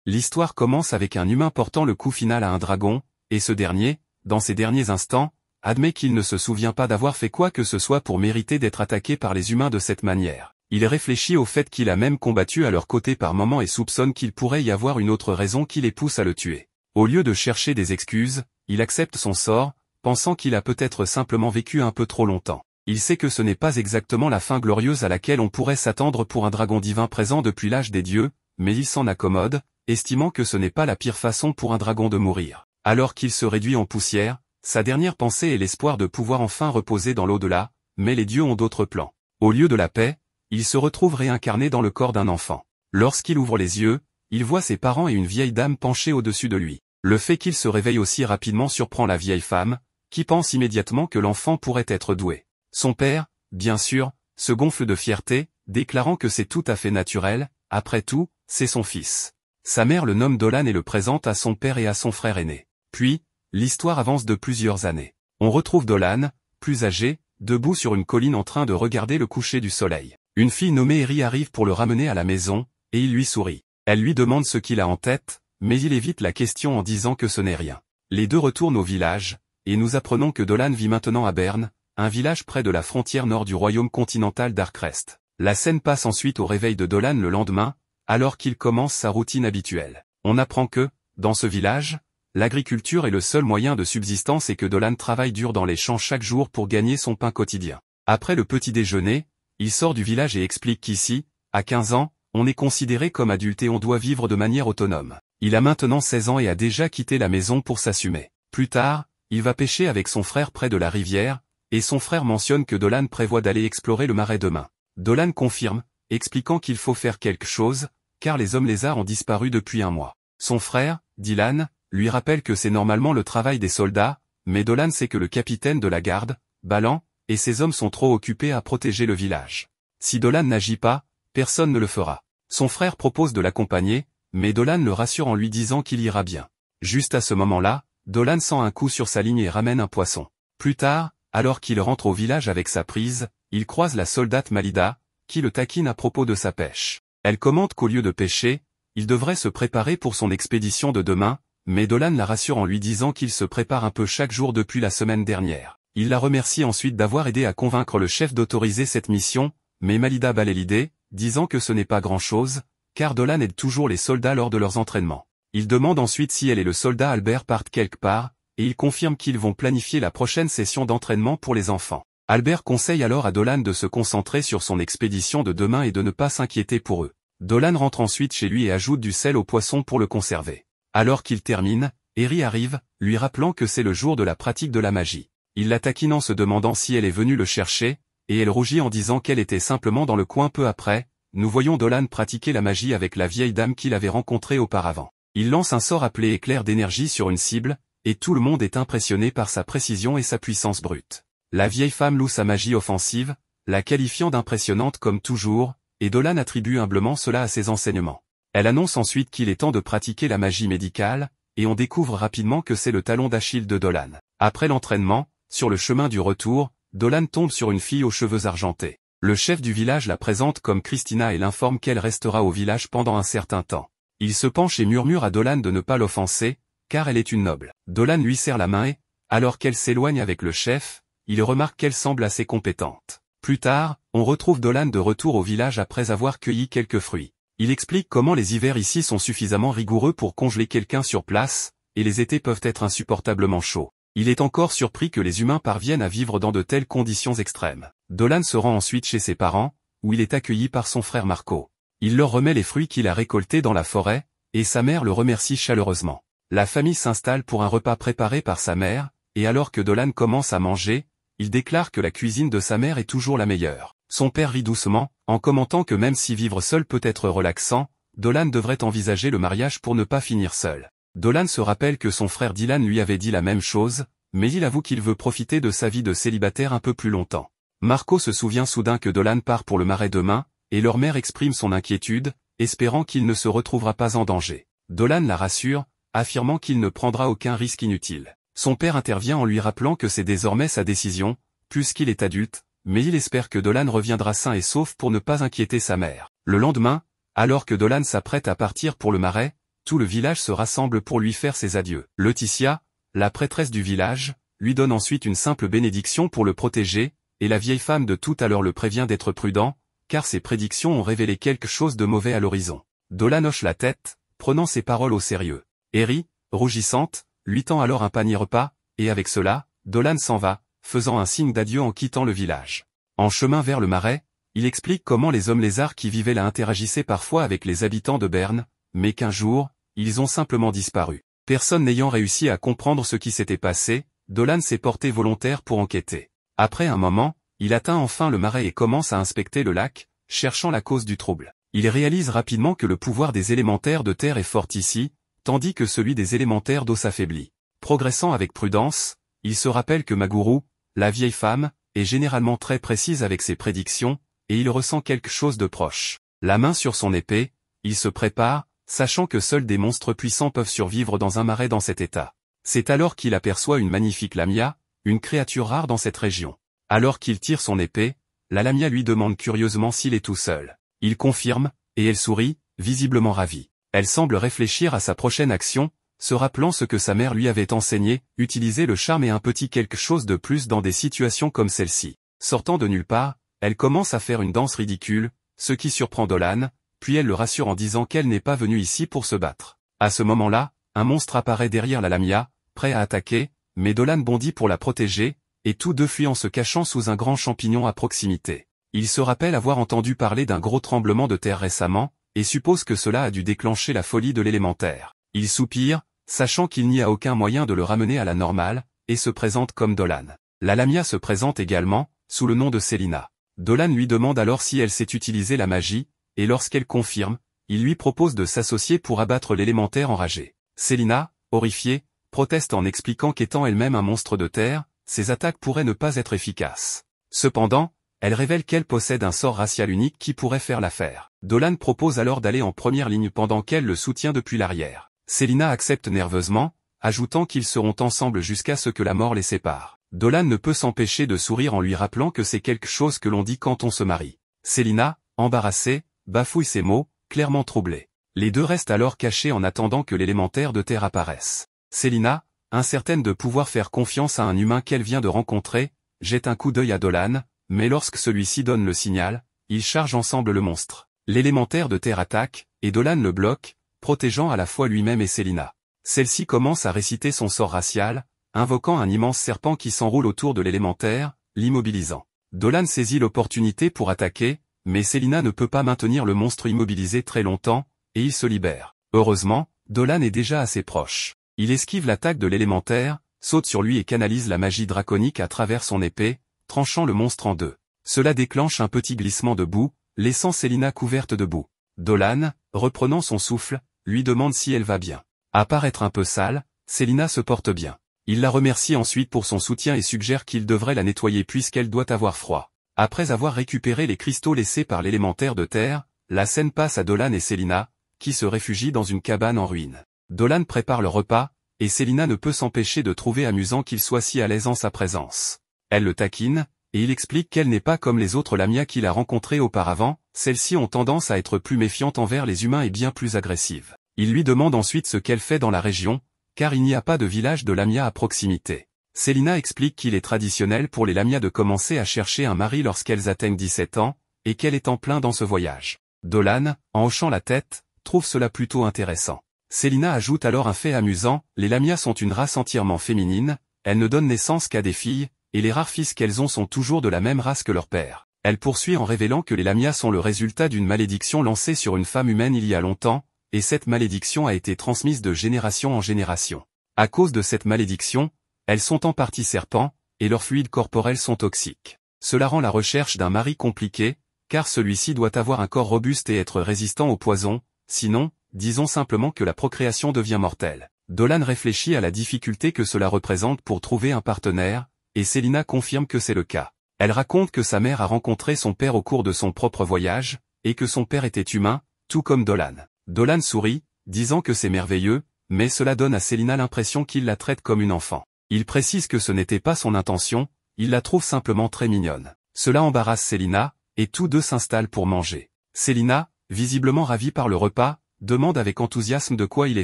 L'histoire commence avec un humain portant le coup final à un dragon, et ce dernier, dans ses derniers instants, admet qu'il ne se souvient pas d'avoir fait quoi que ce soit pour mériter d'être attaqué par les humains de cette manière. Il réfléchit au fait qu'il a même combattu à leur côté par moments et soupçonne qu'il pourrait y avoir une autre raison qui les pousse à le tuer. Au lieu de chercher des excuses, il accepte son sort, pensant qu'il a peut-être simplement vécu un peu trop longtemps. Il sait que ce n'est pas exactement la fin glorieuse à laquelle on pourrait s'attendre pour un dragon divin présent depuis l'âge des dieux, mais il s'en accommode, estimant que ce n'est pas la pire façon pour un dragon de mourir. Alors qu'il se réduit en poussière, sa dernière pensée est l'espoir de pouvoir enfin reposer dans l'au-delà, mais les dieux ont d'autres plans. Au lieu de la paix, il se retrouve réincarné dans le corps d'un enfant. Lorsqu'il ouvre les yeux, il voit ses parents et une vieille dame penchée au-dessus de lui. Le fait qu'il se réveille aussi rapidement surprend la vieille femme, qui pense immédiatement que l'enfant pourrait être doué. Son père, bien sûr, se gonfle de fierté, déclarant que c'est tout à fait naturel, après tout, c'est son fils. Sa mère le nomme Dolan et le présente à son père et à son frère aîné. Puis, l'histoire avance de plusieurs années. On retrouve Dolan, plus âgé, debout sur une colline en train de regarder le coucher du soleil. Une fille nommée Eri arrive pour le ramener à la maison, et il lui sourit. Elle lui demande ce qu'il a en tête, mais il évite la question en disant que ce n'est rien. Les deux retournent au village, et nous apprenons que Dolan vit maintenant à Bern, un village près de la frontière nord du royaume continental d'Arkrest. La scène passe ensuite au réveil de Dolan le lendemain, alors qu'il commence sa routine habituelle. On apprend que, dans ce village, l'agriculture est le seul moyen de subsistance et que Dolan travaille dur dans les champs chaque jour pour gagner son pain quotidien. Après le petit déjeuner, il sort du village et explique qu'ici, à 15 ans, on est considéré comme adulte et on doit vivre de manière autonome. Il a maintenant 16 ans et a déjà quitté la maison pour s'assumer. Plus tard, il va pêcher avec son frère près de la rivière, et son frère mentionne que Dolan prévoit d'aller explorer le marais demain. Dolan confirme, expliquant qu'il faut faire quelque chose, car les hommes lézards ont disparu depuis un mois. Son frère, Dylan, lui rappelle que c'est normalement le travail des soldats, mais Dolan sait que le capitaine de la garde, Balan, et ses hommes sont trop occupés à protéger le village. Si Dolan n'agit pas, personne ne le fera. Son frère propose de l'accompagner, mais Dolan le rassure en lui disant qu'il ira bien. Juste à ce moment-là, Dolan sent un coup sur sa ligne et ramène un poisson. Plus tard, alors qu'il rentre au village avec sa prise, il croise la soldate Malida, qui le taquine à propos de sa pêche. Elle commente qu'au lieu de pêcher, il devrait se préparer pour son expédition de demain, mais Dolan la rassure en lui disant qu'il se prépare un peu chaque jour depuis la semaine dernière. Il la remercie ensuite d'avoir aidé à convaincre le chef d'autoriser cette mission, mais Malida balaie l'idée, disant que ce n'est pas grand-chose, car Dolan aide toujours les soldats lors de leurs entraînements. Il demande ensuite si elle et le soldat Albert partent quelque part, et il confirme qu'ils vont planifier la prochaine session d'entraînement pour les enfants. Albert conseille alors à Dolan de se concentrer sur son expédition de demain et de ne pas s'inquiéter pour eux. Dolan rentre ensuite chez lui et ajoute du sel au poisson pour le conserver. Alors qu'il termine, Eri arrive, lui rappelant que c'est le jour de la pratique de la magie. Il la taquine en se demandant si elle est venue le chercher, et elle rougit en disant qu'elle était simplement dans le coin peu après. Nous voyons Dolan pratiquer la magie avec la vieille dame qu'il avait rencontrée auparavant. Il lance un sort appelé éclair d'énergie sur une cible, et tout le monde est impressionné par sa précision et sa puissance brute. La vieille femme loue sa magie offensive, la qualifiant d'impressionnante comme toujours, et Dolan attribue humblement cela à ses enseignements. Elle annonce ensuite qu'il est temps de pratiquer la magie médicale, et on découvre rapidement que c'est le talon d'Achille de Dolan. Après l'entraînement, sur le chemin du retour, Dolan tombe sur une fille aux cheveux argentés. Le chef du village la présente comme Christina et l'informe qu'elle restera au village pendant un certain temps. Il se penche et murmure à Dolan de ne pas l'offenser, car elle est une noble. Dolan lui serre la main et, alors qu'elle s'éloigne avec le chef, il remarque qu'elle semble assez compétente. Plus tard, on retrouve Dolan de retour au village après avoir cueilli quelques fruits. Il explique comment les hivers ici sont suffisamment rigoureux pour congeler quelqu'un sur place, et les étés peuvent être insupportablement chauds. Il est encore surpris que les humains parviennent à vivre dans de telles conditions extrêmes. Dolan se rend ensuite chez ses parents, où il est accueilli par son frère Marco. Il leur remet les fruits qu'il a récoltés dans la forêt, et sa mère le remercie chaleureusement. La famille s'installe pour un repas préparé par sa mère, et alors que Dolan commence à manger, il déclare que la cuisine de sa mère est toujours la meilleure. Son père rit doucement, en commentant que même si vivre seul peut être relaxant, Dolan devrait envisager le mariage pour ne pas finir seul. Dolan se rappelle que son frère Dylan lui avait dit la même chose, mais il avoue qu'il veut profiter de sa vie de célibataire un peu plus longtemps. Marco se souvient soudain que Dolan part pour le marais demain, et leur mère exprime son inquiétude, espérant qu'il ne se retrouvera pas en danger. Dolan la rassure, affirmant qu'il ne prendra aucun risque inutile. Son père intervient en lui rappelant que c'est désormais sa décision, puisqu'il est adulte, mais il espère que Dolan reviendra sain et sauf pour ne pas inquiéter sa mère. Le lendemain, alors que Dolan s'apprête à partir pour le marais, tout le village se rassemble pour lui faire ses adieux. Laetitia, la prêtresse du village, lui donne ensuite une simple bénédiction pour le protéger, et la vieille femme de tout à l'heure le prévient d'être prudent, car ses prédictions ont révélé quelque chose de mauvais à l'horizon. Dolan hoche la tête, prenant ses paroles au sérieux. Eri, rougissante, lui tend alors un panier repas, et avec cela, Dolan s'en va, faisant un signe d'adieu en quittant le village. En chemin vers le marais, il explique comment les hommes lézards qui vivaient là interagissaient parfois avec les habitants de Berne, mais qu'un jour, ils ont simplement disparu. Personne n'ayant réussi à comprendre ce qui s'était passé, Dolan s'est porté volontaire pour enquêter. Après un moment, il atteint enfin le marais et commence à inspecter le lac, cherchant la cause du trouble. Il réalise rapidement que le pouvoir des élémentaires de terre est fort ici, tandis que celui des élémentaires d'eau s'affaiblit. Progressant avec prudence, il se rappelle que Maguru, la vieille femme, est généralement très précise avec ses prédictions, et il ressent quelque chose de proche. La main sur son épée, il se prépare, sachant que seuls des monstres puissants peuvent survivre dans un marais dans cet état. C'est alors qu'il aperçoit une magnifique lamia, une créature rare dans cette région. Alors qu'il tire son épée, la lamia lui demande curieusement s'il est tout seul. Il confirme, et elle sourit, visiblement ravie. Elle semble réfléchir à sa prochaine action, se rappelant ce que sa mère lui avait enseigné, utiliser le charme et un petit quelque chose de plus dans des situations comme celle-ci. Sortant de nulle part, elle commence à faire une danse ridicule, ce qui surprend Dolan, puis elle le rassure en disant qu'elle n'est pas venue ici pour se battre. À ce moment-là, un monstre apparaît derrière la lamia, prêt à attaquer, mais Dolan bondit pour la protéger, et tous deux fuient en se cachant sous un grand champignon à proximité. Il se rappelle avoir entendu parler d'un gros tremblement de terre récemment, et suppose que cela a dû déclencher la folie de l'élémentaire. Il soupire, sachant qu'il n'y a aucun moyen de le ramener à la normale, et se présente comme Dolan. La lamia se présente également, sous le nom de Selina. Dolan lui demande alors si elle sait utiliser la magie, et lorsqu'elle confirme, il lui propose de s'associer pour abattre l'élémentaire enragé. Selina, horrifiée, proteste en expliquant qu'étant elle-même un monstre de terre, ses attaques pourraient ne pas être efficaces. Cependant, elle révèle qu'elle possède un sort racial unique qui pourrait faire l'affaire. Dolan propose alors d'aller en première ligne pendant qu'elle le soutient depuis l'arrière. Selina accepte nerveusement, ajoutant qu'ils seront ensemble jusqu'à ce que la mort les sépare. Dolan ne peut s'empêcher de sourire en lui rappelant que c'est quelque chose que l'on dit quand on se marie. Selina, embarrassée, bafouille ses mots, clairement troublée. Les deux restent alors cachés en attendant que l'élémentaire de terre apparaisse. Selina, incertaine de pouvoir faire confiance à un humain qu'elle vient de rencontrer, jette un coup d'œil à Dolan, mais lorsque celui-ci donne le signal, ils chargent ensemble le monstre. L'élémentaire de terre attaque, et Dolan le bloque, protégeant à la fois lui-même et Selina. Celle-ci commence à réciter son sort racial, invoquant un immense serpent qui s'enroule autour de l'élémentaire, l'immobilisant. Dolan saisit l'opportunité pour attaquer, mais Selina ne peut pas maintenir le monstre immobilisé très longtemps, et il se libère. Heureusement, Dolan est déjà assez proche. Il esquive l'attaque de l'élémentaire, saute sur lui et canalise la magie draconique à travers son épée, tranchant le monstre en deux. Cela déclenche un petit glissement de boue, laissant Selina couverte de boue. Dolan, reprenant son souffle, lui demande si elle va bien. À part être un peu sale, Selina se porte bien. Il la remercie ensuite pour son soutien et suggère qu'il devrait la nettoyer puisqu'elle doit avoir froid. Après avoir récupéré les cristaux laissés par l'élémentaire de terre, la scène passe à Dolan et Selina, qui se réfugient dans une cabane en ruine. Dolan prépare le repas, et Selina ne peut s'empêcher de trouver amusant qu'il soit si à l'aise en sa présence. Elle le taquine, et il explique qu'elle n'est pas comme les autres lamias qu'il a rencontrées auparavant, celles-ci ont tendance à être plus méfiantes envers les humains et bien plus agressives. Il lui demande ensuite ce qu'elle fait dans la région, car il n'y a pas de village de lamia à proximité. Selina explique qu'il est traditionnel pour les lamias de commencer à chercher un mari lorsqu'elles atteignent 17 ans, et qu'elle est en plein dans ce voyage. Dolan, en hochant la tête, trouve cela plutôt intéressant. Selina ajoute alors un fait amusant, les lamias sont une race entièrement féminine, elles ne donnent naissance qu'à des filles, et les rares fils qu'elles ont sont toujours de la même race que leur père. Elle poursuit en révélant que les lamias sont le résultat d'une malédiction lancée sur une femme humaine il y a longtemps, et cette malédiction a été transmise de génération en génération. À cause de cette malédiction, elles sont en partie serpents, et leurs fluides corporels sont toxiques. Cela rend la recherche d'un mari compliquée, car celui-ci doit avoir un corps robuste et être résistant au poison, sinon, disons simplement que la procréation devient mortelle. Dolan réfléchit à la difficulté que cela représente pour trouver un partenaire, et Selina confirme que c'est le cas. Elle raconte que sa mère a rencontré son père au cours de son propre voyage, et que son père était humain, tout comme Dolan. Dolan sourit, disant que c'est merveilleux, mais cela donne à Selina l'impression qu'il la traite comme une enfant. Il précise que ce n'était pas son intention, il la trouve simplement très mignonne. Cela embarrasse Selina, et tous deux s'installent pour manger. Selina, visiblement ravie par le repas, demande avec enthousiasme de quoi il est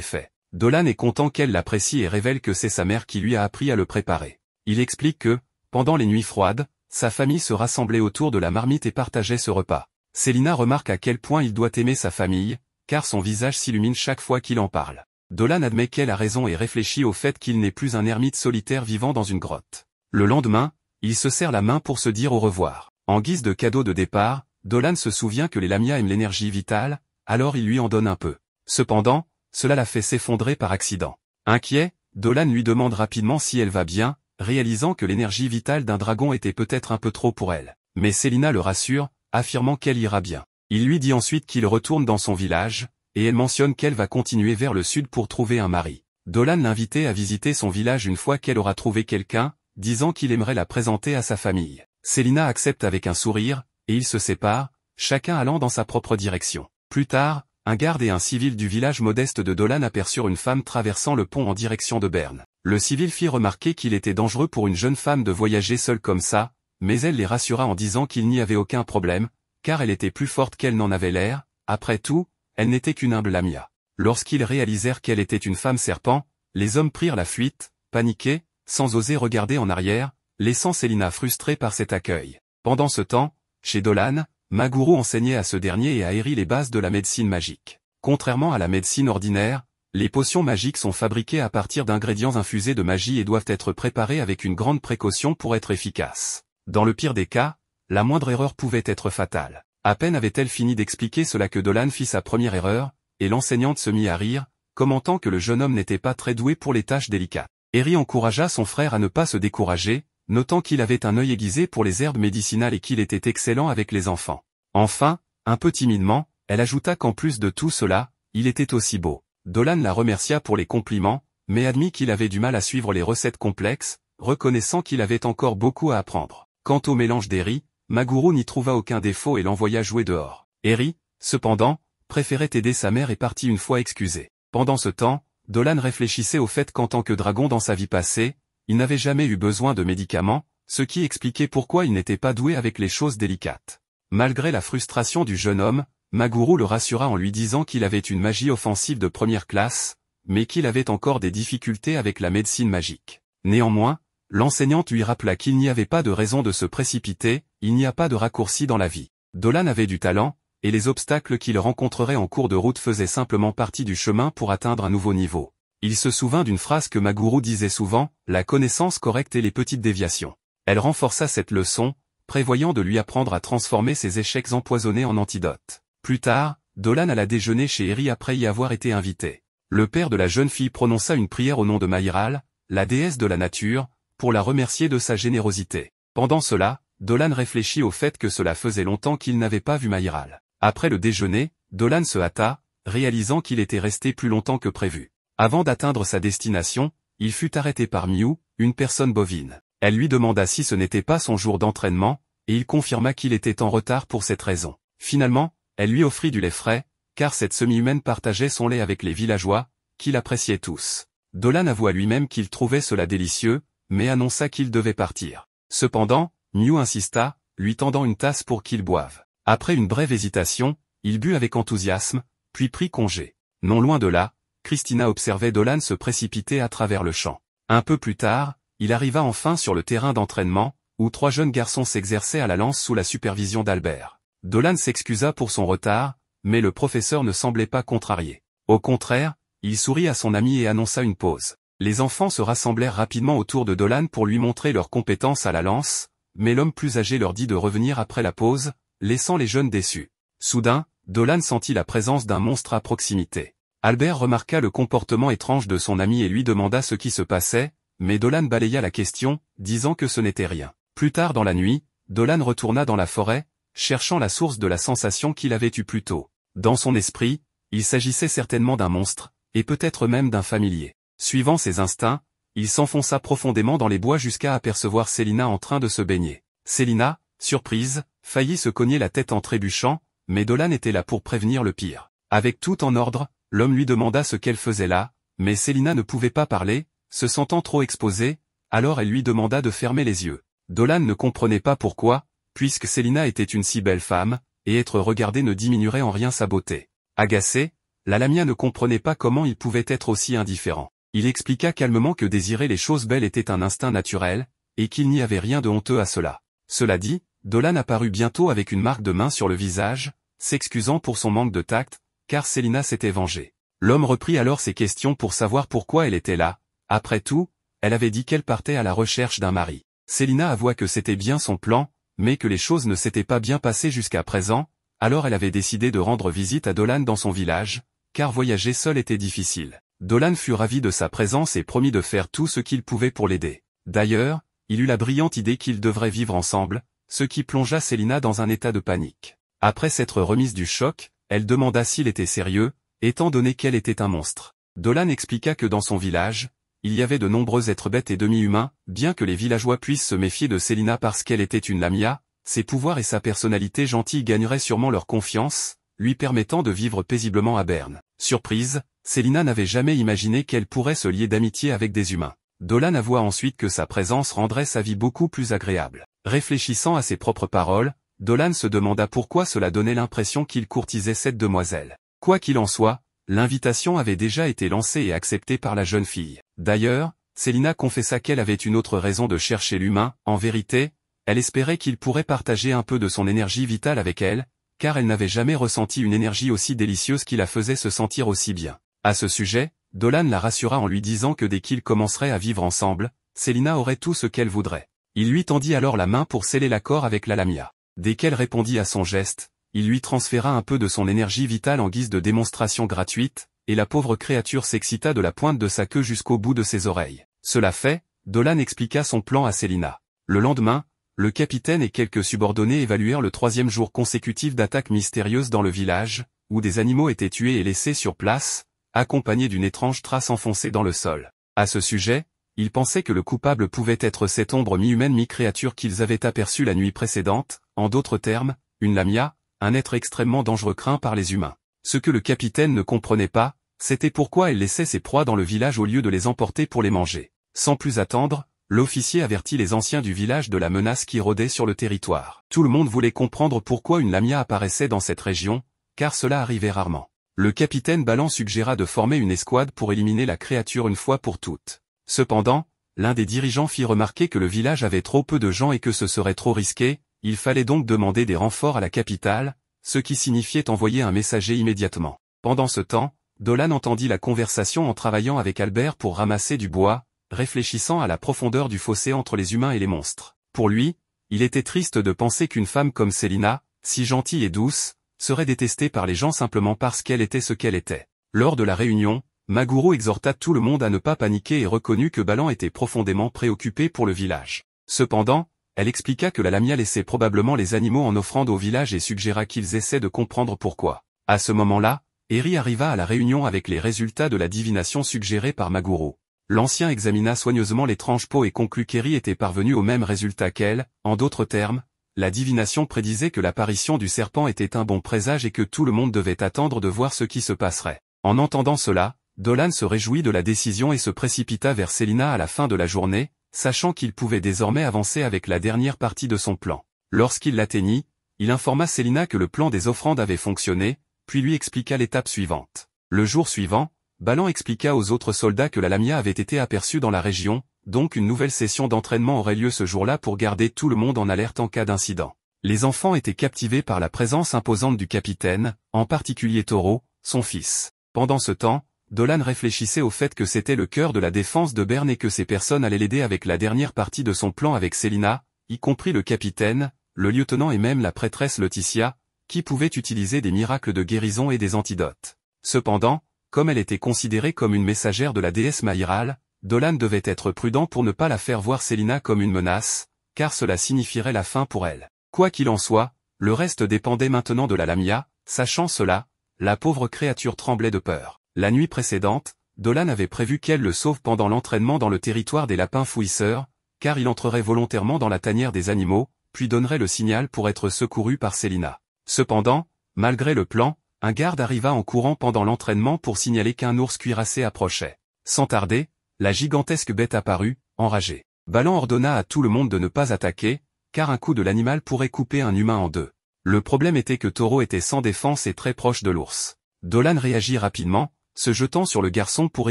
fait. Dolan est content qu'elle l'apprécie et révèle que c'est sa mère qui lui a appris à le préparer. Il explique que, pendant les nuits froides, sa famille se rassemblait autour de la marmite et partageait ce repas. Célina remarque à quel point il doit aimer sa famille, car son visage s'illumine chaque fois qu'il en parle. Dolan admet qu'elle a raison et réfléchit au fait qu'il n'est plus un ermite solitaire vivant dans une grotte. Le lendemain, il se serre la main pour se dire au revoir. En guise de cadeau de départ, Dolan se souvient que les Lamia aiment l'énergie vitale, alors il lui en donne un peu. Cependant, cela la fait s'effondrer par accident. Inquiet, Dolan lui demande rapidement si elle va bien, réalisant que l'énergie vitale d'un dragon était peut-être un peu trop pour elle. Mais Célina le rassure, affirmant qu'elle ira bien. Il lui dit ensuite qu'il retourne dans son village, et elle mentionne qu'elle va continuer vers le sud pour trouver un mari. Dolan l'invitait à visiter son village une fois qu'elle aura trouvé quelqu'un, disant qu'il aimerait la présenter à sa famille. Célina accepte avec un sourire, et ils se séparent, chacun allant dans sa propre direction. Plus tard, un garde et un civil du village modeste de Dolan aperçurent une femme traversant le pont en direction de Berne. Le civil fit remarquer qu'il était dangereux pour une jeune femme de voyager seule comme ça, mais elle les rassura en disant qu'il n'y avait aucun problème, car elle était plus forte qu'elle n'en avait l'air, après tout, elle n'était qu'une humble Lamia. Lorsqu'ils réalisèrent qu'elle était une femme serpent, les hommes prirent la fuite, paniqués, sans oser regarder en arrière, laissant Célina frustrée par cet accueil. Pendant ce temps, chez Dolan, Maguru enseignait à ce dernier et à Eri les bases de la médecine magique. Contrairement à la médecine ordinaire, les potions magiques sont fabriquées à partir d'ingrédients infusés de magie et doivent être préparées avec une grande précaution pour être efficaces. Dans le pire des cas, la moindre erreur pouvait être fatale. À peine avait-elle fini d'expliquer cela que Dolan fit sa première erreur, et l'enseignante se mit à rire, commentant que le jeune homme n'était pas très doué pour les tâches délicates. Eri encouragea son frère à ne pas se décourager, notant qu'il avait un œil aiguisé pour les herbes médicinales et qu'il était excellent avec les enfants. Enfin, un peu timidement, elle ajouta qu'en plus de tout cela, il était aussi beau. Dolan la remercia pour les compliments, mais admit qu'il avait du mal à suivre les recettes complexes, reconnaissant qu'il avait encore beaucoup à apprendre. Quant au mélange d'Eri, Maguru n'y trouva aucun défaut et l'envoya jouer dehors. Eri, cependant, préférait aider sa mère et partit une fois excusée. Pendant ce temps, Dolan réfléchissait au fait qu'en tant que dragon dans sa vie passée, il n'avait jamais eu besoin de médicaments, ce qui expliquait pourquoi il n'était pas doué avec les choses délicates. Malgré la frustration du jeune homme, Maguru le rassura en lui disant qu'il avait une magie offensive de première classe, mais qu'il avait encore des difficultés avec la médecine magique. Néanmoins, l'enseignante lui rappela qu'il n'y avait pas de raison de se précipiter, il n'y a pas de raccourci dans la vie. Dolan avait du talent, et les obstacles qu'il rencontrerait en cours de route faisaient simplement partie du chemin pour atteindre un nouveau niveau. Il se souvint d'une phrase que Maguru disait souvent, la connaissance correcte et les petites déviations. Elle renforça cette leçon, prévoyant de lui apprendre à transformer ses échecs empoisonnés en antidotes. Plus tard, Dolan alla déjeuner chez Eri après y avoir été invité. Le père de la jeune fille prononça une prière au nom de Maïral, la déesse de la nature, pour la remercier de sa générosité. Pendant cela, Dolan réfléchit au fait que cela faisait longtemps qu'il n'avait pas vu Maïral. Après le déjeuner, Dolan se hâta, réalisant qu'il était resté plus longtemps que prévu. Avant d'atteindre sa destination, il fut arrêté par Miu, une personne bovine. Elle lui demanda si ce n'était pas son jour d'entraînement, et il confirma qu'il était en retard pour cette raison. Finalement, elle lui offrit du lait frais, car cette semi-humaine partageait son lait avec les villageois, qui l'appréciaient tous. Dolan avoua lui-même qu'il trouvait cela délicieux, mais annonça qu'il devait partir. Cependant, Miu insista, lui tendant une tasse pour qu'il boive. Après une brève hésitation, il but avec enthousiasme, puis prit congé. Non loin de là, Christina observait Dolan se précipiter à travers le champ. Un peu plus tard, il arriva enfin sur le terrain d'entraînement, où 3 jeunes garçons s'exerçaient à la lance sous la supervision d'Albert. Dolan s'excusa pour son retard, mais le professeur ne semblait pas contrarié. Au contraire, il sourit à son ami et annonça une pause. Les enfants se rassemblèrent rapidement autour de Dolan pour lui montrer leurs compétences à la lance, mais l'homme plus âgé leur dit de revenir après la pause, laissant les jeunes déçus. Soudain, Dolan sentit la présence d'un monstre à proximité. Albert remarqua le comportement étrange de son ami et lui demanda ce qui se passait, mais Dolan balaya la question, disant que ce n'était rien. Plus tard dans la nuit, Dolan retourna dans la forêt, cherchant la source de la sensation qu'il avait eue plus tôt. Dans son esprit, il s'agissait certainement d'un monstre, et peut-être même d'un familier. Suivant ses instincts, il s'enfonça profondément dans les bois jusqu'à apercevoir Célina en train de se baigner. Célina, surprise, faillit se cogner la tête en trébuchant, mais Dolan était là pour prévenir le pire. Avec tout en ordre, l'homme lui demanda ce qu'elle faisait là, mais Célina ne pouvait pas parler, se sentant trop exposée, alors elle lui demanda de fermer les yeux. Dolan ne comprenait pas pourquoi, puisque Célina était une si belle femme, et être regardée ne diminuerait en rien sa beauté. Agacé, La Lamia ne comprenait pas comment il pouvait être aussi indifférent. Il expliqua calmement que désirer les choses belles était un instinct naturel, et qu'il n'y avait rien de honteux à cela. Cela dit, Dolan apparut bientôt avec une marque de main sur le visage, s'excusant pour son manque de tact, car Célina s'était vengée. L'homme reprit alors ses questions pour savoir pourquoi elle était là. Après tout, elle avait dit qu'elle partait à la recherche d'un mari. Célina avoua que c'était bien son plan, mais que les choses ne s'étaient pas bien passées jusqu'à présent, alors elle avait décidé de rendre visite à Dolan dans son village, car voyager seul était difficile. Dolan fut ravi de sa présence et promit de faire tout ce qu'il pouvait pour l'aider. D'ailleurs, il eut la brillante idée qu'ils devraient vivre ensemble, ce qui plongea Célina dans un état de panique. Après s'être remise du choc, elle demanda s'il était sérieux, étant donné qu'elle était un monstre. Dolan expliqua que dans son village, il y avait de nombreux êtres bêtes et demi-humains, bien que les villageois puissent se méfier de Célina parce qu'elle était une Lamia, ses pouvoirs et sa personnalité gentille gagneraient sûrement leur confiance, lui permettant de vivre paisiblement à Berne. Surprise, Célina n'avait jamais imaginé qu'elle pourrait se lier d'amitié avec des humains. Dolan avoua ensuite que sa présence rendrait sa vie beaucoup plus agréable. Réfléchissant à ses propres paroles, Dolan se demanda pourquoi cela donnait l'impression qu'il courtisait cette demoiselle. Quoi qu'il en soit, l'invitation avait déjà été lancée et acceptée par la jeune fille. D'ailleurs, Célina confessa qu'elle avait une autre raison de chercher l'humain. En vérité, elle espérait qu'il pourrait partager un peu de son énergie vitale avec elle, car elle n'avait jamais ressenti une énergie aussi délicieuse qui la faisait se sentir aussi bien. À ce sujet, Dolan la rassura en lui disant que dès qu'ils commenceraient à vivre ensemble, Célina aurait tout ce qu'elle voudrait. Il lui tendit alors la main pour sceller l'accord avec la Lamia. Dès qu'elle répondit à son geste, il lui transféra un peu de son énergie vitale en guise de démonstration gratuite, et la pauvre créature s'excita de la pointe de sa queue jusqu'au bout de ses oreilles. Cela fait, Dolan expliqua son plan à Célina. Le lendemain, le capitaine et quelques subordonnés évaluèrent le 3e jour consécutif d'attaques mystérieuses dans le village, où des animaux étaient tués et laissés sur place, accompagnés d'une étrange trace enfoncée dans le sol. À ce sujet, ils pensaient que le coupable pouvait être cette ombre mi-humaine mi-créature qu'ils avaient aperçue la nuit précédente, en d'autres termes, une Lamia, un être extrêmement dangereux craint par les humains. Ce que le capitaine ne comprenait pas, c'était pourquoi elle laissait ses proies dans le village au lieu de les emporter pour les manger. Sans plus attendre, l'officier avertit les anciens du village de la menace qui rôdait sur le territoire. Tout le monde voulait comprendre pourquoi une Lamia apparaissait dans cette région, car cela arrivait rarement. Le capitaine Ballan suggéra de former une escouade pour éliminer la créature une fois pour toutes. Cependant, l'un des dirigeants fit remarquer que le village avait trop peu de gens et que ce serait trop risqué, il fallait donc demander des renforts à la capitale, ce qui signifiait envoyer un messager immédiatement. Pendant ce temps, Dolan entendit la conversation en travaillant avec Albert pour ramasser du bois, réfléchissant à la profondeur du fossé entre les humains et les monstres. Pour lui, il était triste de penser qu'une femme comme Célina, si gentille et douce, serait détestée par les gens simplement parce qu'elle était ce qu'elle était. Lors de la réunion, Maguro exhorta tout le monde à ne pas paniquer et reconnut que Ballan était profondément préoccupé pour le village. Cependant, elle expliqua que la Lamia laissait probablement les animaux en offrande au village et suggéra qu'ils essaient de comprendre pourquoi. À ce moment-là, Eri arriva à la réunion avec les résultats de la divination suggérée par Maguro. L'ancien examina soigneusement l'étrange peau et conclut qu'Eri était parvenu au même résultat qu'elle. En d'autres termes, la divination prédisait que l'apparition du serpent était un bon présage et que tout le monde devait attendre de voir ce qui se passerait. En entendant cela, Dolan se réjouit de la décision et se précipita vers Célina à la fin de la journée, sachant qu'il pouvait désormais avancer avec la dernière partie de son plan. Lorsqu'il l'atteignit, il informa Célina que le plan des offrandes avait fonctionné, puis lui expliqua l'étape suivante. Le jour suivant, Ballan expliqua aux autres soldats que la Lamia avait été aperçue dans la région, donc une nouvelle session d'entraînement aurait lieu ce jour-là pour garder tout le monde en alerte en cas d'incident. Les enfants étaient captivés par la présence imposante du capitaine, en particulier Toro, son fils. Pendant ce temps, Dolan réfléchissait au fait que c'était le cœur de la défense de Berne et que ces personnes allaient l'aider avec la dernière partie de son plan avec Célina, y compris le capitaine, le lieutenant et même la prêtresse Laetitia, qui pouvaient utiliser des miracles de guérison et des antidotes. Cependant, comme elle était considérée comme une messagère de la déesse Maïral, Dolan devait être prudent pour ne pas la faire voir Célina comme une menace, car cela signifierait la fin pour elle. Quoi qu'il en soit, le reste dépendait maintenant de la Lamia. Sachant cela, la pauvre créature tremblait de peur. La nuit précédente, Dolan avait prévu qu'elle le sauve pendant l'entraînement dans le territoire des lapins fouisseurs, car il entrerait volontairement dans la tanière des animaux, puis donnerait le signal pour être secouru par Célina. Cependant, malgré le plan, un garde arriva en courant pendant l'entraînement pour signaler qu'un ours cuirassé approchait. Sans tarder, la gigantesque bête apparut, enragée. Ballan ordonna à tout le monde de ne pas attaquer, car un coup de l'animal pourrait couper un humain en deux. Le problème était que Toro était sans défense et très proche de l'ours. Dolan réagit rapidement, se jetant sur le garçon pour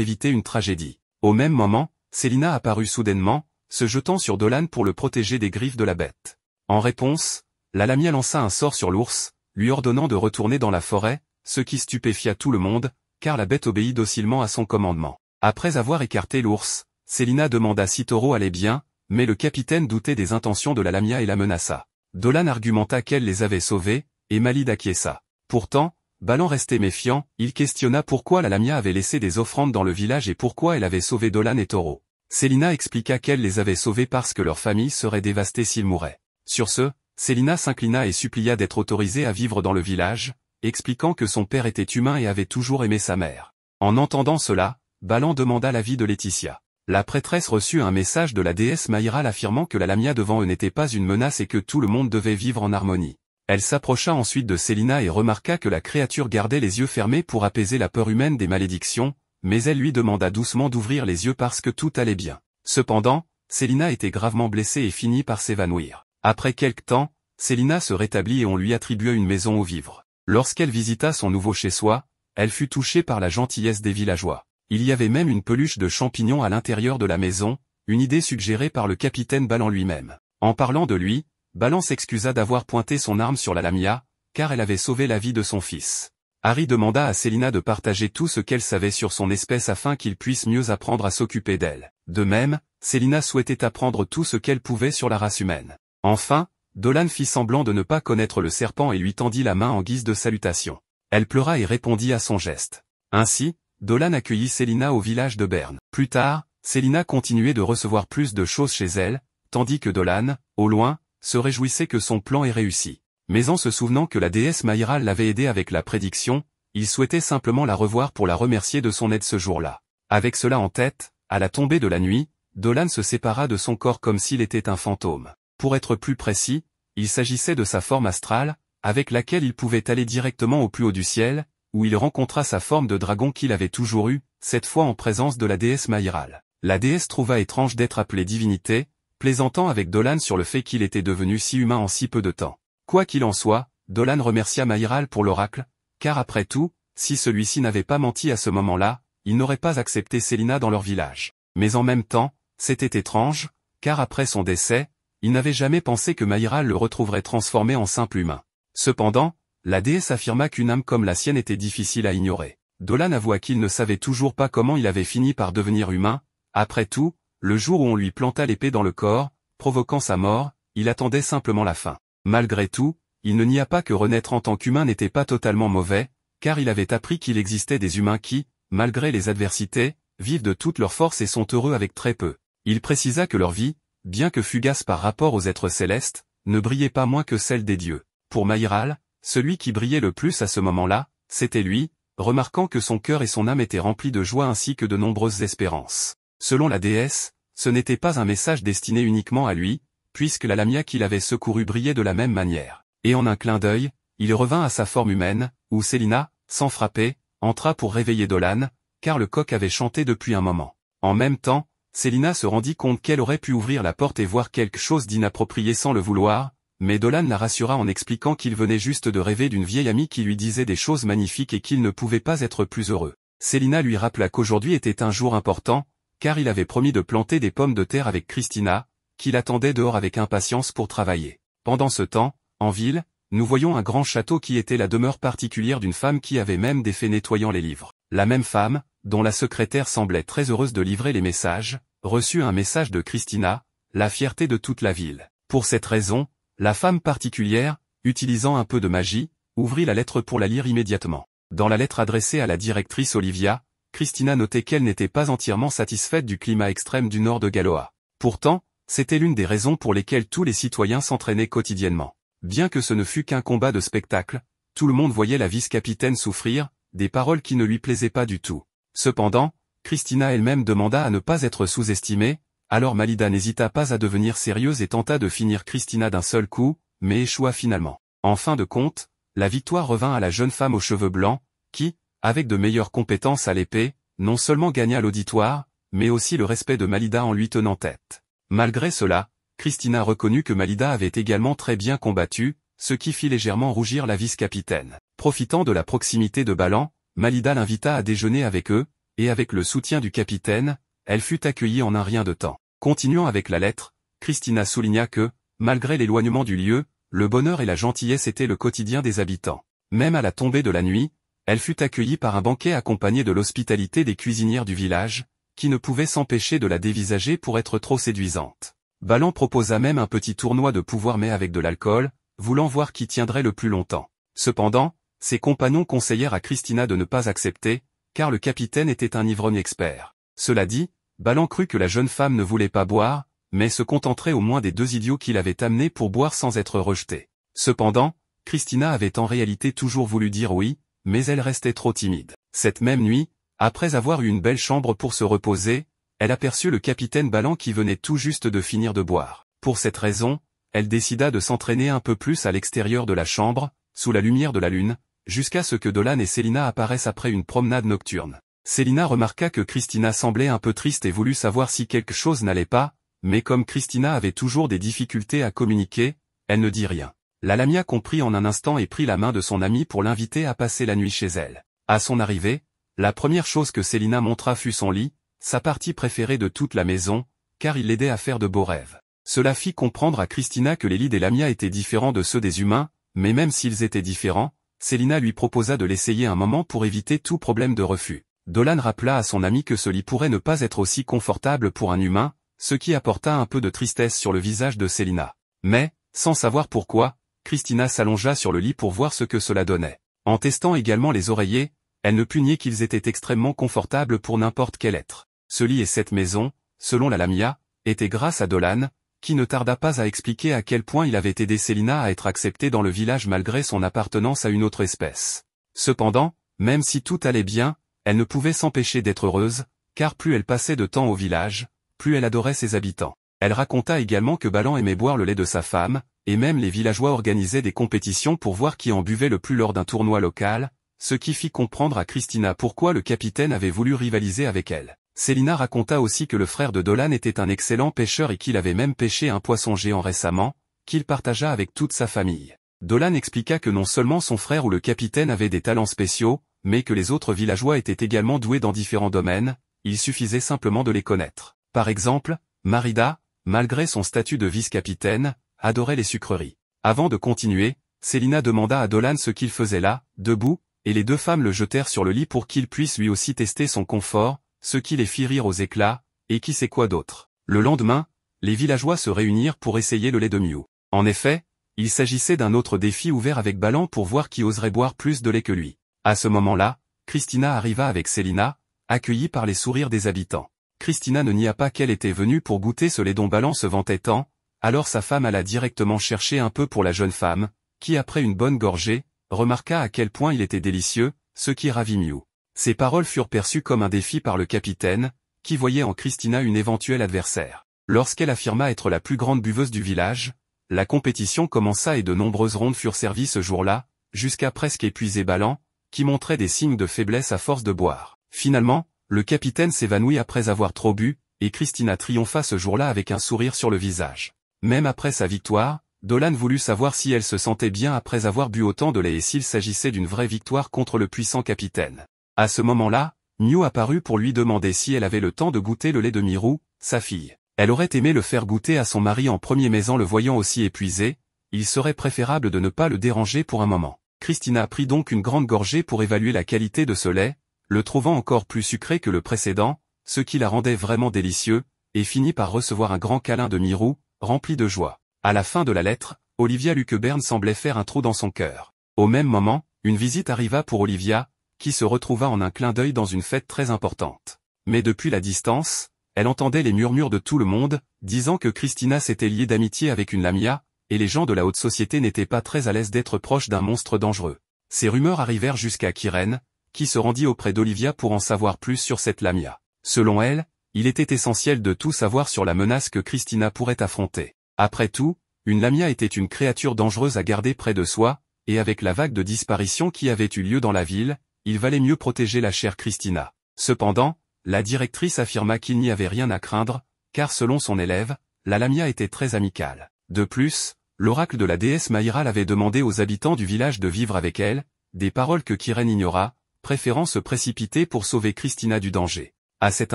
éviter une tragédie. Au même moment, Célina apparut soudainement, se jetant sur Dolan pour le protéger des griffes de la bête. En réponse, la Lamia lança un sort sur l'ours, lui ordonnant de retourner dans la forêt, ce qui stupéfia tout le monde, car la bête obéit docilement à son commandement. Après avoir écarté l'ours, Célina demanda si Toro allait bien, mais le capitaine doutait des intentions de la Lamia et la menaça. Dolan argumenta qu'elle les avait sauvés, et Malid acquiesça. Pourtant, Balan restait méfiant, il questionna pourquoi la Lamia avait laissé des offrandes dans le village et pourquoi elle avait sauvé Dolan et Toro. Célina expliqua qu'elle les avait sauvés parce que leur famille serait dévastée s'ils mouraient. Sur ce, Célina s'inclina et supplia d'être autorisée à vivre dans le village, expliquant que son père était humain et avait toujours aimé sa mère. En entendant cela, Balan demanda l'avis de Laetitia. La prêtresse reçut un message de la déesse Maïral affirmant que la Lamia devant eux n'était pas une menace et que tout le monde devait vivre en harmonie. Elle s'approcha ensuite de Célina et remarqua que la créature gardait les yeux fermés pour apaiser la peur humaine des malédictions, mais elle lui demanda doucement d'ouvrir les yeux parce que tout allait bien. Cependant, Célina était gravement blessée et finit par s'évanouir. Après quelque temps, Célina se rétablit et on lui attribua une maison où vivre. Lorsqu'elle visita son nouveau chez-soi, elle fut touchée par la gentillesse des villageois. Il y avait même une peluche de champignons à l'intérieur de la maison, une idée suggérée par le capitaine Balan lui-même. En parlant de lui, Balan s'excusa d'avoir pointé son arme sur la Lamia, car elle avait sauvé la vie de son fils. Harry demanda à Célina de partager tout ce qu'elle savait sur son espèce afin qu'il puisse mieux apprendre à s'occuper d'elle. De même, Célina souhaitait apprendre tout ce qu'elle pouvait sur la race humaine. Enfin, Dolan fit semblant de ne pas connaître le serpent et lui tendit la main en guise de salutation. Elle pleura et répondit à son geste. Ainsi, Dolan accueillit Célina au village de Berne. Plus tard, Célina continuait de recevoir plus de choses chez elle, tandis que Dolan, au loin, se réjouissait que son plan ait réussi. Mais en se souvenant que la déesse Maïral l'avait aidé avec la prédiction, il souhaitait simplement la revoir pour la remercier de son aide ce jour-là. Avec cela en tête, à la tombée de la nuit, Dolan se sépara de son corps comme s'il était un fantôme. Pour être plus précis, il s'agissait de sa forme astrale, avec laquelle il pouvait aller directement au plus haut du ciel, où il rencontra sa forme de dragon qu'il avait toujours eue, cette fois en présence de la déesse Maïral. La déesse trouva étrange d'être appelée divinité, plaisantant avec Dolan sur le fait qu'il était devenu si humain en si peu de temps. Quoi qu'il en soit, Dolan remercia Maïral pour l'oracle, car après tout, si celui-ci n'avait pas menti à ce moment-là, il n'aurait pas accepté Célina dans leur village. Mais en même temps, c'était étrange, car après son décès, il n'avait jamais pensé que Maïral le retrouverait transformé en simple humain. Cependant, la déesse affirma qu'une âme comme la sienne était difficile à ignorer. Dolan avoua qu'il ne savait toujours pas comment il avait fini par devenir humain. Après tout, le jour où on lui planta l'épée dans le corps, provoquant sa mort, il attendait simplement la fin. Malgré tout, il ne nia pas que renaître en tant qu'humain n'était pas totalement mauvais, car il avait appris qu'il existait des humains qui, malgré les adversités, vivent de toute leur force et sont heureux avec très peu. Il précisa que leur vie, bien que fugace par rapport aux êtres célestes, ne brillait pas moins que celle des dieux. Pour Maïral, celui qui brillait le plus à ce moment-là, c'était lui, remarquant que son cœur et son âme étaient remplis de joie ainsi que de nombreuses espérances. Selon la déesse, ce n'était pas un message destiné uniquement à lui, puisque la Lamia qu'il avait secourue brillait de la même manière. Et en un clin d'œil, il revint à sa forme humaine, où Célina, sans frapper, entra pour réveiller Dolan, car le coq avait chanté depuis un moment. En même temps, Célina se rendit compte qu'elle aurait pu ouvrir la porte et voir quelque chose d'inapproprié sans le vouloir, mais Dolan la rassura en expliquant qu'il venait juste de rêver d'une vieille amie qui lui disait des choses magnifiques et qu'il ne pouvait pas être plus heureux. Célina lui rappela qu'aujourd'hui était un jour important, car il avait promis de planter des pommes de terre avec Christina, qui l'attendait dehors avec impatience pour travailler. Pendant ce temps, en ville, nous voyons un grand château qui était la demeure particulière d'une femme qui avait même des fées nettoyant les livres. La même femme, dont la secrétaire semblait très heureuse de livrer les messages, reçut un message de Christina, la fierté de toute la ville. Pour cette raison, la femme particulière, utilisant un peu de magie, ouvrit la lettre pour la lire immédiatement. Dans la lettre adressée à la directrice Olivia, Christina notait qu'elle n'était pas entièrement satisfaite du climat extrême du nord de Galoa. Pourtant, c'était l'une des raisons pour lesquelles tous les citoyens s'entraînaient quotidiennement. Bien que ce ne fût qu'un combat de spectacle, tout le monde voyait la vice-capitaine souffrir, des paroles qui ne lui plaisaient pas du tout. Cependant, Christina elle-même demanda à ne pas être sous-estimée, alors Malida n'hésita pas à devenir sérieuse et tenta de finir Christina d'un seul coup, mais échoua finalement. En fin de compte, la victoire revint à la jeune femme aux cheveux blancs, qui, avec de meilleures compétences à l'épée, non seulement gagna l'auditoire, mais aussi le respect de Malida en lui tenant tête. Malgré cela, Christina reconnut que Malida avait également très bien combattu, ce qui fit légèrement rougir la vice-capitaine. Profitant de la proximité de Balan, Malida l'invita à déjeuner avec eux, et avec le soutien du capitaine, elle fut accueillie en un rien de temps. Continuant avec la lettre, Christina souligna que, malgré l'éloignement du lieu, le bonheur et la gentillesse étaient le quotidien des habitants. Même à la tombée de la nuit, elle fut accueillie par un banquet accompagné de l'hospitalité des cuisinières du village, qui ne pouvaient s'empêcher de la dévisager pour être trop séduisante. Balan proposa même un petit tournoi de pouvoir mais avec de l'alcool, voulant voir qui tiendrait le plus longtemps. Cependant, ses compagnons conseillèrent à Christina de ne pas accepter, car le capitaine était un ivrogne expert. Cela dit, Balan crut que la jeune femme ne voulait pas boire, mais se contenterait au moins des 2 idiots qui l'avaient amenée pour boire sans être rejetée. Cependant, Christina avait en réalité toujours voulu dire oui, mais elle restait trop timide. Cette même nuit, après avoir eu une belle chambre pour se reposer, elle aperçut le capitaine Balan qui venait tout juste de finir de boire. Pour cette raison, elle décida de s'entraîner un peu plus à l'extérieur de la chambre, sous la lumière de la lune, jusqu'à ce que Dolan et Célina apparaissent après une promenade nocturne. Célina remarqua que Christina semblait un peu triste et voulut savoir si quelque chose n'allait pas, mais comme Christina avait toujours des difficultés à communiquer, elle ne dit rien. La Lamia comprit en un instant et prit la main de son amie pour l'inviter à passer la nuit chez elle. À son arrivée, la première chose que Célina montra fut son lit, sa partie préférée de toute la maison, car il l'aidait à faire de beaux rêves. Cela fit comprendre à Christina que les lits des Lamia étaient différents de ceux des humains, mais même s'ils étaient différents, Célina lui proposa de l'essayer un moment pour éviter tout problème de refus. Dolan rappela à son ami que ce lit pourrait ne pas être aussi confortable pour un humain, ce qui apporta un peu de tristesse sur le visage de Célina. Mais, sans savoir pourquoi, Christina s'allongea sur le lit pour voir ce que cela donnait. En testant également les oreillers, elle ne put nier qu'ils étaient extrêmement confortables pour n'importe quel être. Ce lit et cette maison, selon la Lamia, étaient grâce à Dolan, qui ne tarda pas à expliquer à quel point il avait aidé Célina à être acceptée dans le village malgré son appartenance à une autre espèce. Cependant, même si tout allait bien, elle ne pouvait s'empêcher d'être heureuse, car plus elle passait de temps au village, plus elle adorait ses habitants. Elle raconta également que Balan aimait boire le lait de sa femme, et même les villageois organisaient des compétitions pour voir qui en buvait le plus lors d'un tournoi local, ce qui fit comprendre à Christina pourquoi le capitaine avait voulu rivaliser avec elle. Célina raconta aussi que le frère de Dolan était un excellent pêcheur et qu'il avait même pêché un poisson géant récemment, qu'il partagea avec toute sa famille. Dolan expliqua que non seulement son frère ou le capitaine avait des talents spéciaux, mais que les autres villageois étaient également doués dans différents domaines, il suffisait simplement de les connaître. Par exemple, Marida, malgré son statut de vice-capitaine, adorait les sucreries. Avant de continuer, Célina demanda à Dolan ce qu'il faisait là, debout, et les 2 femmes le jetèrent sur le lit pour qu'il puisse lui aussi tester son confort, ce qui les fit rire aux éclats, et qui sait quoi d'autre. Le lendemain, les villageois se réunirent pour essayer le lait de Mew. En effet, il s'agissait d'un autre défi ouvert avec Balan pour voir qui oserait boire plus de lait que lui. À ce moment-là, Christina arriva avec Célina, accueillie par les sourires des habitants. Christina ne nia pas qu'elle était venue pour goûter ce lait dont Balan se vantait tant, alors sa femme alla directement chercher un peu pour la jeune femme, qui après une bonne gorgée, remarqua à quel point il était délicieux, ce qui ravit Mew. Ces paroles furent perçues comme un défi par le capitaine, qui voyait en Christina une éventuelle adversaire. Lorsqu'elle affirma être la plus grande buveuse du village, la compétition commença et de nombreuses rondes furent servies ce jour-là, jusqu'à presque épuiser Balan, qui montrait des signes de faiblesse à force de boire. Finalement, le capitaine s'évanouit après avoir trop bu, et Christina triompha ce jour-là avec un sourire sur le visage. Même après sa victoire, Dolan voulut savoir si elle se sentait bien après avoir bu autant de lait et s'il s'agissait d'une vraie victoire contre le puissant capitaine. À ce moment-là, Mew apparut pour lui demander si elle avait le temps de goûter le lait de Mirou, sa fille. Elle aurait aimé le faire goûter à son mari en premier mais en le voyant aussi épuisé, il serait préférable de ne pas le déranger pour un moment. Christina prit donc une grande gorgée pour évaluer la qualité de ce lait, le trouvant encore plus sucré que le précédent, ce qui la rendait vraiment délicieux, et finit par recevoir un grand câlin de Mirou, rempli de joie. À la fin de la lettre, Olivia Lucquebern semblait faire un trou dans son cœur. Au même moment, une visite arriva pour Olivia, qui se retrouva en un clin d'œil dans une fête très importante. Mais depuis la distance, elle entendait les murmures de tout le monde, disant que Christina s'était liée d'amitié avec une Lamia, et les gens de la haute société n'étaient pas très à l'aise d'être proches d'un monstre dangereux. Ces rumeurs arrivèrent jusqu'à Kiren, qui se rendit auprès d'Olivia pour en savoir plus sur cette Lamia. Selon elle, il était essentiel de tout savoir sur la menace que Christina pourrait affronter. Après tout, une Lamia était une créature dangereuse à garder près de soi, et avec la vague de disparitions qui avait eu lieu dans la ville, il valait mieux protéger la chère Christina. Cependant, la directrice affirma qu'il n'y avait rien à craindre, car selon son élève, la Lamia était très amicale. De plus, l'oracle de la déesse Maïral avait demandé aux habitants du village de vivre avec elle, des paroles que Kiren ignora, préférant se précipiter pour sauver Christina du danger. À cet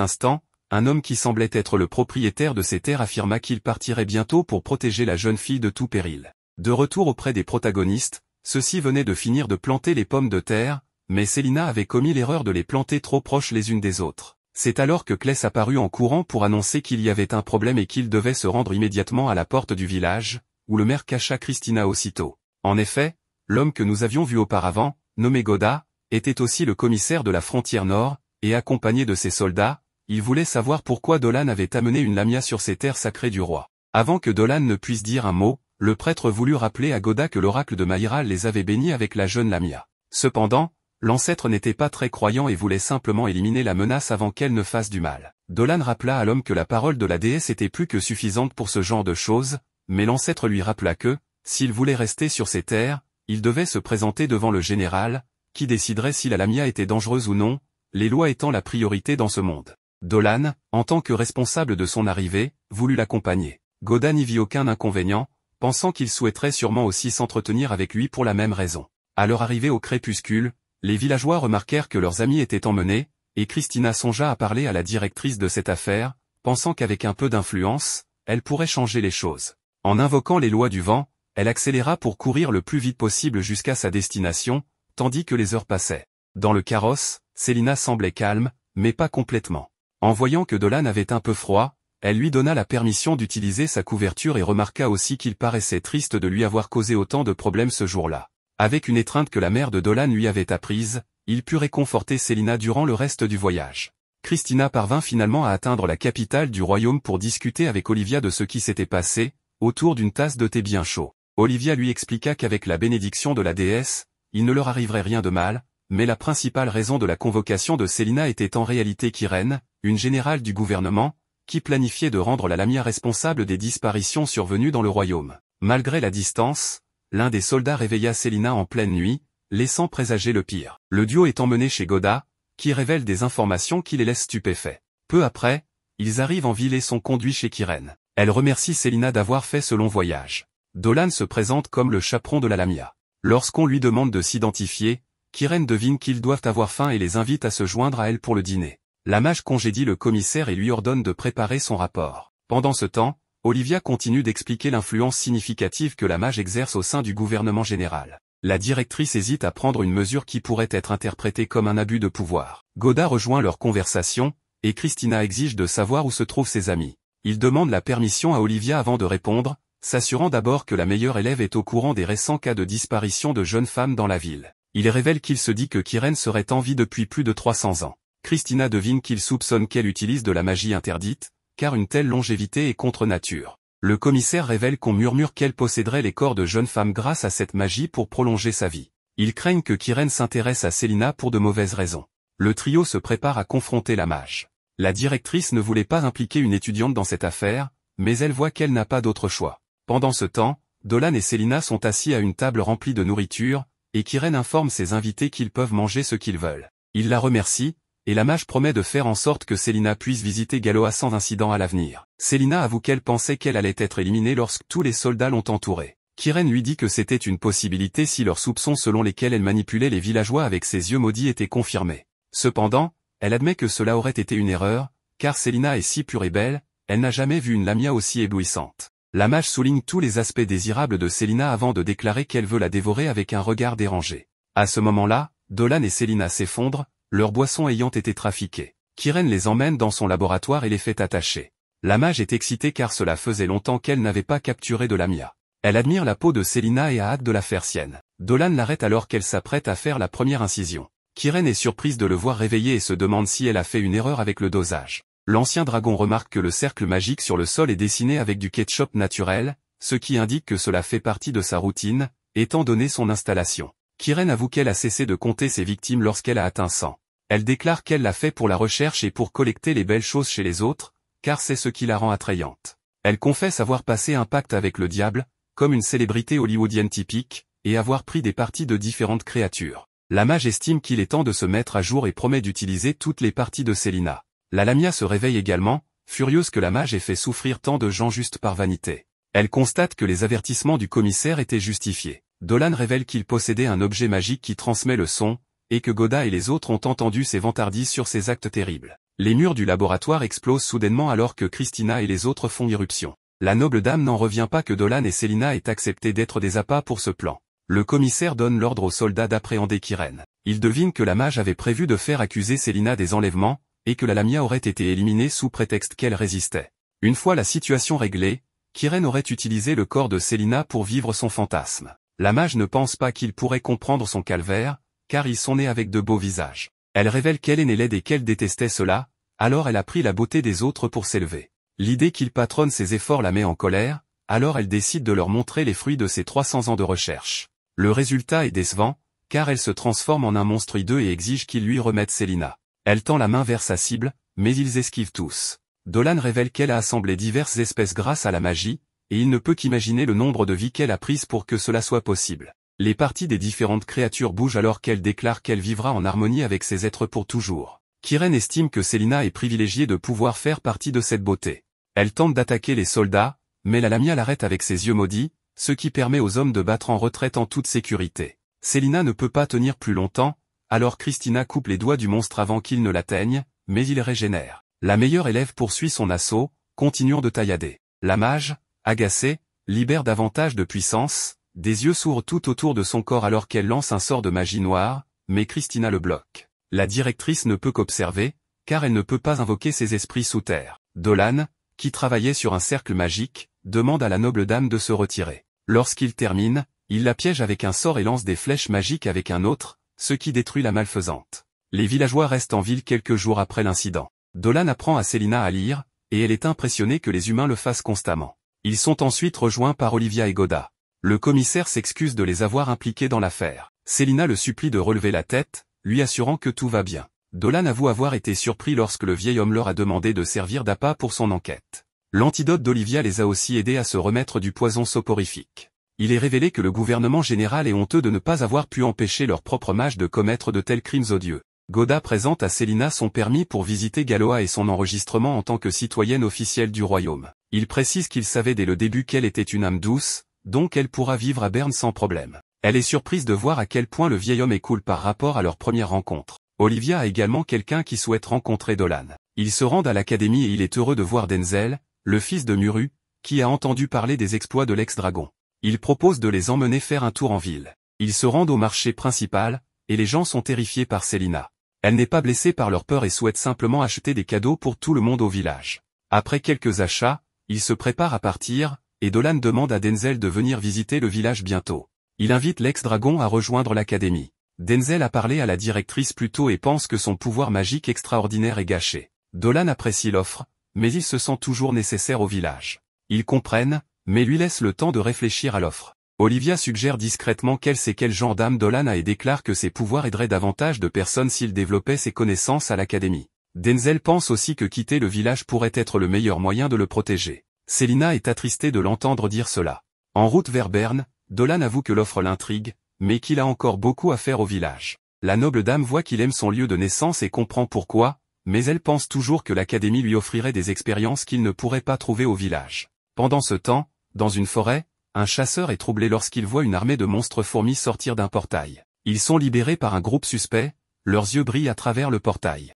instant, un homme qui semblait être le propriétaire de ces terres affirma qu'il partirait bientôt pour protéger la jeune fille de tout péril. De retour auprès des protagonistes, ceux-ci venaient de finir de planter les pommes de terre, mais Célina avait commis l'erreur de les planter trop proches les unes des autres. C'est alors que Kless apparut en courant pour annoncer qu'il y avait un problème et qu'il devait se rendre immédiatement à la porte du village, où le maire cacha Christina aussitôt. En effet, l'homme que nous avions vu auparavant, nommé Goda, était aussi le commissaire de la frontière nord, et accompagné de ses soldats, il voulait savoir pourquoi Dolan avait amené une lamia sur ces terres sacrées du roi. Avant que Dolan ne puisse dire un mot, le prêtre voulut rappeler à Goda que l'oracle de Maïra les avait bénis avec la jeune lamia. Cependant, l'ancêtre n'était pas très croyant et voulait simplement éliminer la menace avant qu'elle ne fasse du mal. Dolan rappela à l'homme que la parole de la déesse était plus que suffisante pour ce genre de choses, mais l'ancêtre lui rappela que, s'il voulait rester sur ces terres, il devait se présenter devant le général, qui déciderait si la lamia était dangereuse ou non, les lois étant la priorité dans ce monde. Dolan, en tant que responsable de son arrivée, voulut l'accompagner. Goda n'y vit aucun inconvénient, pensant qu'il souhaiterait sûrement aussi s'entretenir avec lui pour la même raison. À leur arrivée au crépuscule, les villageois remarquèrent que leurs amis étaient emmenés, et Christina songea à parler à la directrice de cette affaire, pensant qu'avec un peu d'influence, elle pourrait changer les choses. En invoquant les lois du vent, elle accéléra pour courir le plus vite possible jusqu'à sa destination, tandis que les heures passaient. Dans le carrosse, Célina semblait calme, mais pas complètement. En voyant que Dolan avait un peu froid, elle lui donna la permission d'utiliser sa couverture et remarqua aussi qu'il paraissait triste de lui avoir causé autant de problèmes ce jour-là. Avec une étreinte que la mère de Dolan lui avait apprise, il put réconforter Célina durant le reste du voyage. Christina parvint finalement à atteindre la capitale du royaume pour discuter avec Olivia de ce qui s'était passé, autour d'une tasse de thé bien chaud. Olivia lui expliqua qu'avec la bénédiction de la déesse, il ne leur arriverait rien de mal, mais la principale raison de la convocation de Célina était en réalité Kyrène, une générale du gouvernement, qui planifiait de rendre la lamia responsable des disparitions survenues dans le royaume. Malgré la distance, l'un des soldats réveilla Célina en pleine nuit, laissant présager le pire. Le duo est emmené chez Goda, qui révèle des informations qui les laissent stupéfaits. Peu après, ils arrivent en ville et sont conduits chez Kyrène. Elle remercie Célina d'avoir fait ce long voyage. Dolan se présente comme le chaperon de la lamia. Lorsqu'on lui demande de s'identifier, Kyrène devine qu'ils doivent avoir faim et les invite à se joindre à elle pour le dîner. La mage congédie le commissaire et lui ordonne de préparer son rapport. Pendant ce temps, Olivia continue d'expliquer l'influence significative que la mage exerce au sein du gouvernement général. La directrice hésite à prendre une mesure qui pourrait être interprétée comme un abus de pouvoir. Goda rejoint leur conversation, et Christina exige de savoir où se trouvent ses amis. Il demande la permission à Olivia avant de répondre, s'assurant d'abord que la meilleure élève est au courant des récents cas de disparition de jeunes femmes dans la ville. Il révèle qu'il se dit que Kyrène serait en vie depuis plus de 300 ans. Christina devine qu'il soupçonne qu'elle utilise de la magie interdite, car une telle longévité est contre nature. Le commissaire révèle qu'on murmure qu'elle posséderait les corps de jeunes femmes grâce à cette magie pour prolonger sa vie. Ils craignent que Kyrène s'intéresse à Célina pour de mauvaises raisons. Le trio se prépare à confronter la mage. La directrice ne voulait pas impliquer une étudiante dans cette affaire, mais elle voit qu'elle n'a pas d'autre choix. Pendant ce temps, Dolan et Célina sont assis à une table remplie de nourriture, et Kyrène informe ses invités qu'ils peuvent manger ce qu'ils veulent. Il la remercie, et la mage promet de faire en sorte que Célina puisse visiter Galoa sans incident à l'avenir. Célina avoue qu'elle pensait qu'elle allait être éliminée lorsque tous les soldats l'ont entourée. Kyrène lui dit que c'était une possibilité si leurs soupçons selon lesquels elle manipulait les villageois avec ses yeux maudits étaient confirmés. Cependant, elle admet que cela aurait été une erreur, car Célina est si pure et belle, elle n'a jamais vu une lamia aussi éblouissante. La mage souligne tous les aspects désirables de Célina avant de déclarer qu'elle veut la dévorer avec un regard dérangé. À ce moment-là, Dolan et Célina s'effondrent, leurs boissons ayant été trafiquées. Kyrène les emmène dans son laboratoire et les fait attacher. La mage est excitée car cela faisait longtemps qu'elle n'avait pas capturé de lamia. Elle admire la peau de Célina et a hâte de la faire sienne. Dolan l'arrête alors qu'elle s'apprête à faire la première incision. Kyrène est surprise de le voir réveillé et se demande si elle a fait une erreur avec le dosage. L'ancien dragon remarque que le cercle magique sur le sol est dessiné avec du ketchup naturel, ce qui indique que cela fait partie de sa routine, étant donné son installation. Kyrène avoue qu'elle a cessé de compter ses victimes lorsqu'elle a atteint 100. Elle déclare qu'elle l'a fait pour la recherche et pour collecter les belles choses chez les autres, car c'est ce qui la rend attrayante. Elle confesse avoir passé un pacte avec le diable, comme une célébrité hollywoodienne typique, et avoir pris des parties de différentes créatures. La mage estime qu'il est temps de se mettre à jour et promet d'utiliser toutes les parties de Célina. La lamia se réveille également, furieuse que la mage ait fait souffrir tant de gens juste par vanité. Elle constate que les avertissements du commissaire étaient justifiés. Dolan révèle qu'il possédait un objet magique qui transmet le son, et que Goda et les autres ont entendu ses vantardises sur ses actes terribles. Les murs du laboratoire explosent soudainement alors que Christina et les autres font irruption. La noble dame n'en revient pas que Dolan et Selina aient accepté d'être des appâts pour ce plan. Le commissaire donne l'ordre aux soldats d'appréhender Kiren. Il devine que la mage avait prévu de faire accuser Selina des enlèvements, et que la Lamia aurait été éliminée sous prétexte qu'elle résistait. Une fois la situation réglée, Kiren aurait utilisé le corps de Selina pour vivre son fantasme. La mage ne pense pas qu'il pourrait comprendre son calvaire, car ils sont nés avec de beaux visages. Elle révèle qu'elle est née laide et qu'elle détestait cela, alors elle a pris la beauté des autres pour s'élever. L'idée qu'il patronne ses efforts la met en colère, alors elle décide de leur montrer les fruits de ses 300 ans de recherche. Le résultat est décevant, car elle se transforme en un monstre hideux et exige qu'ils lui remettent Selina. Elle tend la main vers sa cible, mais ils esquivent tous. Dolan révèle qu'elle a assemblé diverses espèces grâce à la magie, et il ne peut qu'imaginer le nombre de vies qu'elle a prises pour que cela soit possible. Les parties des différentes créatures bougent alors qu'elle déclare qu'elle vivra en harmonie avec ces êtres pour toujours. Kiren estime que Selina est privilégiée de pouvoir faire partie de cette beauté. Elle tente d'attaquer les soldats, mais la Lamia l'arrête avec ses yeux maudits, ce qui permet aux hommes de battre en retraite en toute sécurité. Selina ne peut pas tenir plus longtemps, alors Christina coupe les doigts du monstre avant qu'il ne l'atteigne, mais il régénère. La meilleure élève poursuit son assaut, continuant de taillader. La mage, agacée, libère davantage de puissance, des yeux s'ouvrent tout autour de son corps alors qu'elle lance un sort de magie noire, mais Christina le bloque. La directrice ne peut qu'observer, car elle ne peut pas invoquer ses esprits sous terre. Dolan, qui travaillait sur un cercle magique, demande à la noble dame de se retirer. Lorsqu'il termine, il la piège avec un sort et lance des flèches magiques avec un autre, ce qui détruit la malfaisante. Les villageois restent en ville quelques jours après l'incident. Dolan apprend à Selina à lire, et elle est impressionnée que les humains le fassent constamment. Ils sont ensuite rejoints par Olivia et Goda. Le commissaire s'excuse de les avoir impliqués dans l'affaire. Selina le supplie de relever la tête, lui assurant que tout va bien. Dolan avoue avoir été surpris lorsque le vieil homme leur a demandé de servir d'appât pour son enquête. L'antidote d'Olivia les a aussi aidés à se remettre du poison soporifique. Il est révélé que le gouvernement général est honteux de ne pas avoir pu empêcher leur propre mage de commettre de tels crimes odieux. Goda présente à Selina son permis pour visiter Galoa et son enregistrement en tant que citoyenne officielle du royaume. Il précise qu'il savait dès le début qu'elle était une âme douce, donc elle pourra vivre à Berne sans problème. Elle est surprise de voir à quel point le vieil homme est cool par rapport à leur première rencontre. Olivia a également quelqu'un qui souhaite rencontrer Dolan. Ils se rendent à l'académie et il est heureux de voir Denzel, le fils de Muru, qui a entendu parler des exploits de l'ex-dragon. Il propose de les emmener faire un tour en ville. Ils se rendent au marché principal, et les gens sont terrifiés par Selina. Elle n'est pas blessée par leur peur et souhaite simplement acheter des cadeaux pour tout le monde au village. Après quelques achats, ils se préparent à partir, et Dolan demande à Denzel de venir visiter le village bientôt. Il invite l'ex-dragon à rejoindre l'académie. Denzel a parlé à la directrice plus tôt et pense que son pouvoir magique extraordinaire est gâché. Dolan apprécie l'offre, mais il se sent toujours nécessaire au village. Ils comprennent, mais lui laissent le temps de réfléchir à l'offre. Olivia suggère discrètement qu'elle sait quel genre d'âme Dolan a et déclare que ses pouvoirs aideraient davantage de personnes s'il développait ses connaissances à l'académie. Denzel pense aussi que quitter le village pourrait être le meilleur moyen de le protéger. Selina est attristée de l'entendre dire cela. En route vers Berne, Dolan avoue que l'offre l'intrigue, mais qu'il a encore beaucoup à faire au village. La noble dame voit qu'il aime son lieu de naissance et comprend pourquoi, mais elle pense toujours que l'académie lui offrirait des expériences qu'il ne pourrait pas trouver au village. Pendant ce temps, dans une forêt, un chasseur est troublé lorsqu'il voit une armée de monstres fourmis sortir d'un portail. Ils sont libérés par un groupe suspect, leurs yeux brillent à travers le portail.